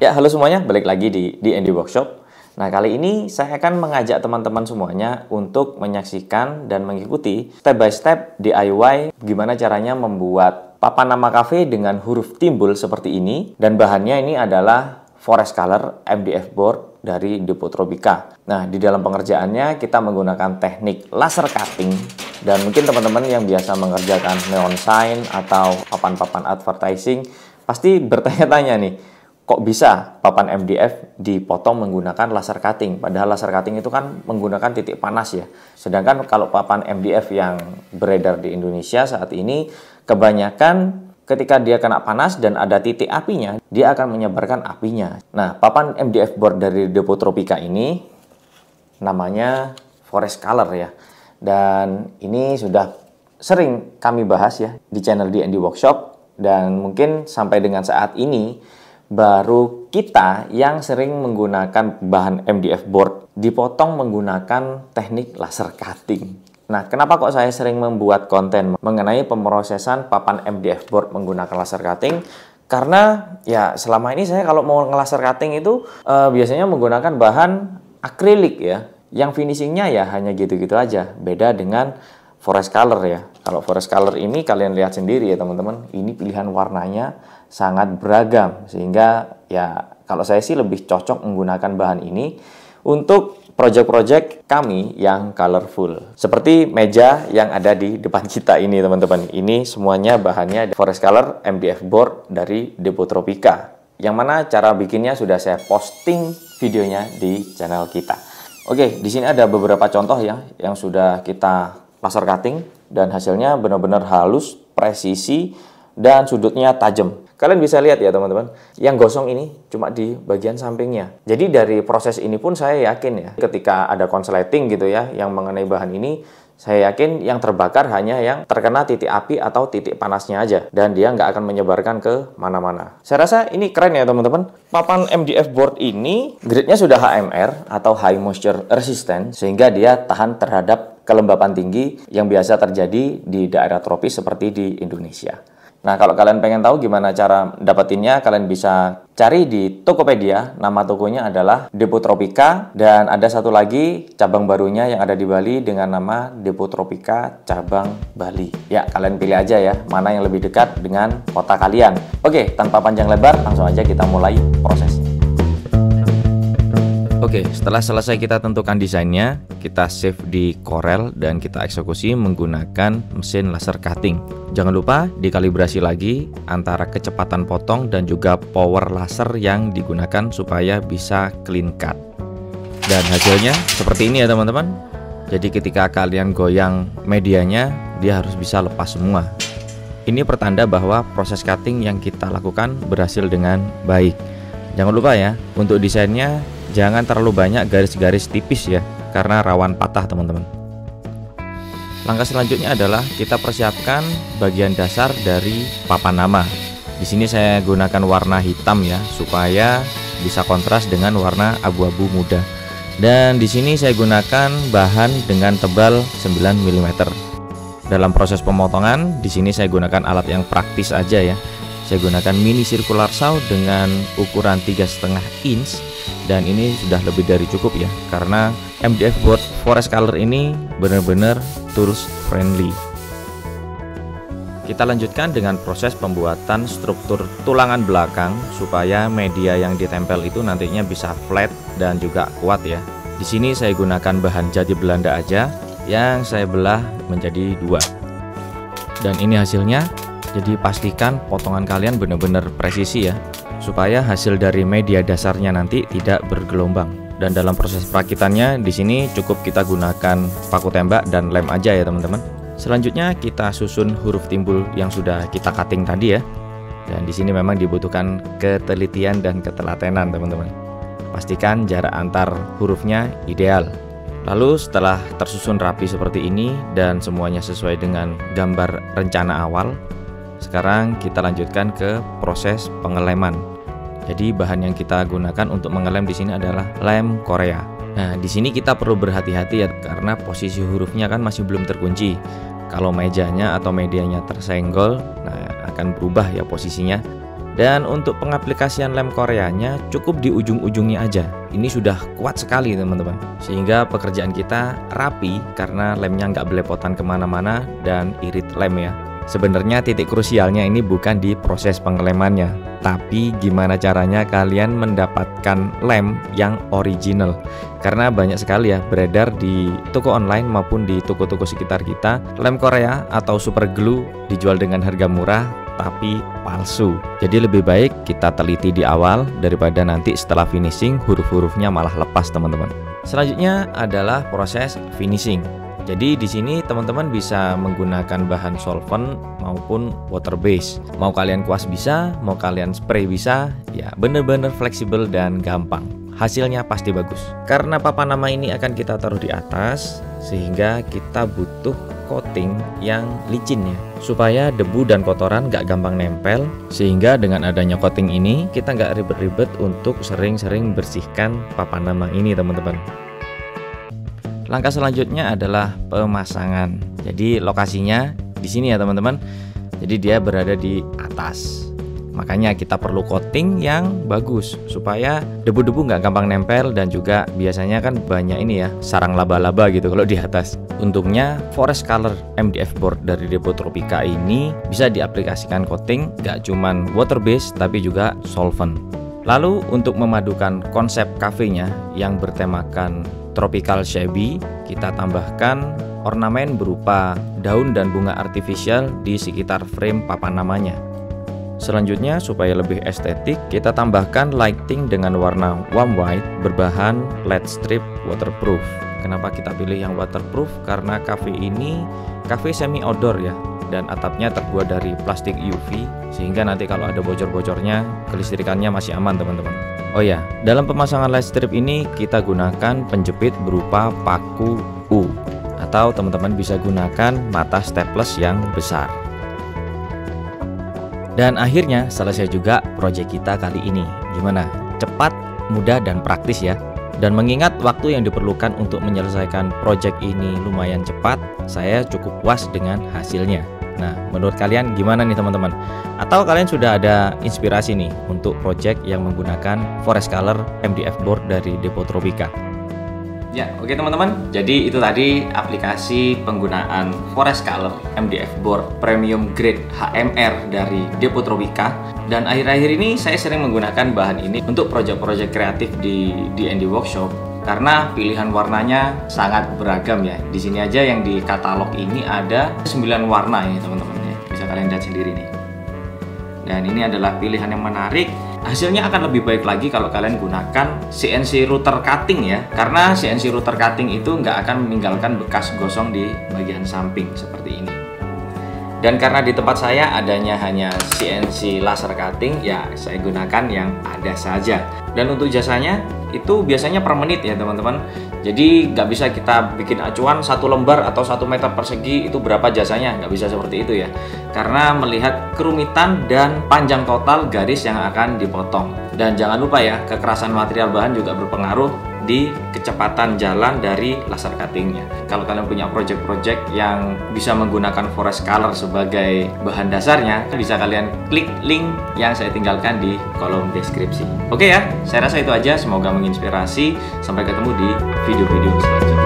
Ya, halo semuanya, balik lagi di Andy Workshop. Nah, kali ini saya akan mengajak teman-teman semuanya untuk menyaksikan dan mengikuti step by step DIY gimana caranya membuat papan nama kafe dengan huruf timbul seperti ini. Dan bahannya ini adalah Forest Color MDF board dari Depotropica. Nah, di dalam pengerjaannya kita menggunakan teknik laser cutting. Dan mungkin teman-teman yang biasa mengerjakan neon sign atau papan-papan advertising pasti bertanya-tanya nih, kok bisa papan MDF dipotong menggunakan laser cutting? Padahal laser cutting itu kan menggunakan titik panas ya. Sedangkan kalau papan MDF yang beredar di Indonesia saat ini, kebanyakan ketika dia kena panas dan ada titik apinya, dia akan menyebarkan apinya. Nah, papan MDF board dari Depotropica ini namanya Forest Color ya. Dan ini sudah sering kami bahas ya di channel di Andy Workshop. Dan mungkin sampai dengan saat ini baru kita yang sering menggunakan bahan MDF board dipotong menggunakan teknik laser cutting. Nah, kenapa kok saya sering membuat konten mengenai pemrosesan papan MDF board menggunakan laser cutting? Karena ya selama ini saya kalau mau ngelaser cutting itu biasanya menggunakan bahan akrilik ya, yang finishingnya ya hanya gitu-gitu aja. Beda dengan Forest Color ya. Kalau Forest Color ini kalian lihat sendiri ya teman-teman, ini pilihan warnanya sangat beragam, sehingga ya kalau saya sih lebih cocok menggunakan bahan ini untuk project-project kami yang colorful. Seperti meja yang ada di depan kita ini teman-teman. Ini semuanya bahannya Forest Color MDF board dari Depotropica. Yang mana cara bikinnya sudah saya posting videonya di channel kita. Oke, di sini ada beberapa contoh ya yang sudah kita laser cutting dan hasilnya benar-benar halus, presisi, dan sudutnya tajam. Kalian bisa lihat ya teman-teman, yang gosong ini cuma di bagian sampingnya. Jadi dari proses ini pun saya yakin ya, ketika ada konsleting gitu ya, yang mengenai bahan ini, saya yakin yang terbakar hanya yang terkena titik api atau titik panasnya aja. Dan dia nggak akan menyebarkan ke mana-mana. Saya rasa ini keren ya teman-teman. Papan MDF board ini, grade-nya sudah HMR atau High Moisture Resistant, sehingga dia tahan terhadap kelembapan tinggi yang biasa terjadi di daerah tropis seperti di Indonesia. Nah, kalau kalian pengen tahu gimana cara dapetinnya, kalian bisa cari di Tokopedia. Nama tokonya adalah Depotropica. Dan ada satu lagi cabang barunya yang ada di Bali dengan nama Depotropica Cabang Bali. Ya, kalian pilih aja ya, mana yang lebih dekat dengan kota kalian. Oke, tanpa panjang lebar, langsung aja kita mulai prosesnya. Oke, setelah selesai kita tentukan desainnya, kita save di Corel dan kita eksekusi menggunakan mesin laser cutting. Jangan lupa dikalibrasi lagi antara kecepatan potong dan juga power laser yang digunakan supaya bisa clean cut. Dan hasilnya seperti ini ya teman-teman. Jadi ketika kalian goyang medianya, dia harus bisa lepas semua. Ini pertanda bahwa proses cutting yang kita lakukan berhasil dengan baik. Jangan lupa ya, untuk desainnya jangan terlalu banyak garis-garis tipis ya, karena rawan patah teman-teman. Langkah selanjutnya adalah kita persiapkan bagian dasar dari papan nama. Di sini saya gunakan warna hitam ya, supaya bisa kontras dengan warna abu-abu muda. Dan di sini saya gunakan bahan dengan tebal 9 mm. Dalam proses pemotongan, di sini saya gunakan alat yang praktis aja ya. Saya gunakan mini circular saw dengan ukuran 3,5 inch. Dan ini sudah lebih dari cukup ya, karena MDF board Forest Color ini benar-benar tools friendly. Kita lanjutkan dengan proses pembuatan struktur tulangan belakang supaya media yang ditempel itu nantinya bisa flat dan juga kuat ya. Di sini saya gunakan bahan jati Belanda aja yang saya belah menjadi 2. Dan ini hasilnya. Jadi pastikan potongan kalian benar-benar presisi ya, supaya hasil dari media dasarnya nanti tidak bergelombang. Dan dalam proses perakitannya di sini cukup kita gunakan paku tembak dan lem aja ya teman-teman. Selanjutnya kita susun huruf timbul yang sudah kita cutting tadi ya. Dan di sini memang dibutuhkan ketelitian dan ketelatenan teman-teman. Pastikan jarak antar hurufnya ideal. Lalu setelah tersusun rapi seperti ini dan semuanya sesuai dengan gambar rencana awal, sekarang kita lanjutkan ke proses pengeleman. Jadi bahan yang kita gunakan untuk mengelem di sini adalah lem Korea. Nah, di sini kita perlu berhati-hati ya, karena posisi hurufnya kan masih belum terkunci. Kalau mejanya atau medianya tersenggol, nah akan berubah ya posisinya. Dan untuk pengaplikasian lem Koreanya cukup di ujung-ujungnya aja. Ini sudah kuat sekali teman-teman, sehingga pekerjaan kita rapi karena lemnya nggak belepotan kemana-mana dan irit lem ya. Sebenarnya titik krusialnya ini bukan di proses pengelemannya, tapi gimana caranya kalian mendapatkan lem yang original. Karena banyak sekali ya beredar di toko online maupun di toko-toko sekitar kita, lem Korea atau super glue dijual dengan harga murah tapi palsu. Jadi lebih baik kita teliti di awal daripada nanti setelah finishing huruf-hurufnya malah lepas teman-teman. Selanjutnya adalah proses finishing. Jadi di sini teman-teman bisa menggunakan bahan solvent maupun water base. Mau kalian kuas bisa, mau kalian spray bisa, ya bener-bener fleksibel dan gampang. Hasilnya pasti bagus. Karena papan nama ini akan kita taruh di atas, sehingga kita butuh coating yang licin ya, supaya debu dan kotoran gak gampang nempel. Sehingga dengan adanya coating ini kita gak ribet-ribet untuk sering-sering bersihkan papan nama ini teman-teman. Langkah selanjutnya adalah pemasangan. Jadi lokasinya di sini ya teman-teman. Jadi dia berada di atas. Makanya kita perlu coating yang bagus supaya debu-debu nggak gampang nempel, dan juga biasanya kan banyak ini ya sarang laba-laba gitu kalau di atas. Untungnya Forest Color MDF board dari Depotropika ini bisa diaplikasikan coating nggak cuman water base tapi juga solvent. Lalu untuk memadukan konsep kafenya yang bertemakan tropical shabby, kita tambahkan ornamen berupa daun dan bunga artifisial di sekitar frame papan namanya. Selanjutnya supaya lebih estetik, kita tambahkan lighting dengan warna warm white berbahan LED strip waterproof. Kenapa kita pilih yang waterproof? Karena cafe ini cafe semi outdoor ya, dan atapnya terbuat dari plastik UV, sehingga nanti kalau ada bocor-bocornya kelistrikannya masih aman teman-teman. Oh ya, dalam pemasangan light strip ini kita gunakan penjepit berupa paku U, atau teman-teman bisa gunakan mata staples yang besar. Dan akhirnya selesai juga proyek kita kali ini. Gimana? Cepat, mudah, dan praktis ya. Dan mengingat waktu yang diperlukan untuk menyelesaikan proyek ini lumayan cepat, saya cukup puas dengan hasilnya. Nah, menurut kalian gimana nih teman-teman? Atau kalian sudah ada inspirasi nih untuk proyek yang menggunakan Forest Color MDF board dari Depotropika? Ya, oke teman-teman. Jadi itu tadi aplikasi penggunaan Forest Color MDF board premium grade HMR dari Depotropika. Dan akhir-akhir ini saya sering menggunakan bahan ini untuk proyek-proyek kreatif di D&D Workshop karena pilihan warnanya sangat beragam ya. Di sini aja yang di katalog ini ada 9 warna ini teman-teman ya. Bisa kalian lihat sendiri nih. Dan ini adalah pilihan yang menarik. Hasilnya akan lebih baik lagi kalau kalian gunakan CNC router cutting ya, karena CNC router cutting itu nggak akan meninggalkan bekas gosong di bagian samping seperti ini. Dan karena di tempat saya adanya hanya CNC laser cutting, ya saya gunakan yang ada saja. Dan untuk jasanya itu biasanya per menit ya teman-teman. Jadi nggak bisa kita bikin acuan 1 lembar atau 1 meter persegi itu berapa jasanya, nggak bisa seperti itu ya. Karena melihat kerumitan dan panjang total garis yang akan dipotong. Dan jangan lupa ya, kekerasan material bahan juga berpengaruh di kecepatan jalan dari laser cuttingnya. Kalau kalian punya project-project yang bisa menggunakan Forest Color sebagai bahan dasarnya, bisa kalian klik link yang saya tinggalkan di kolom deskripsi. Oke ya, saya rasa itu aja. Semoga menginspirasi. Sampai ketemu di video-video selanjutnya.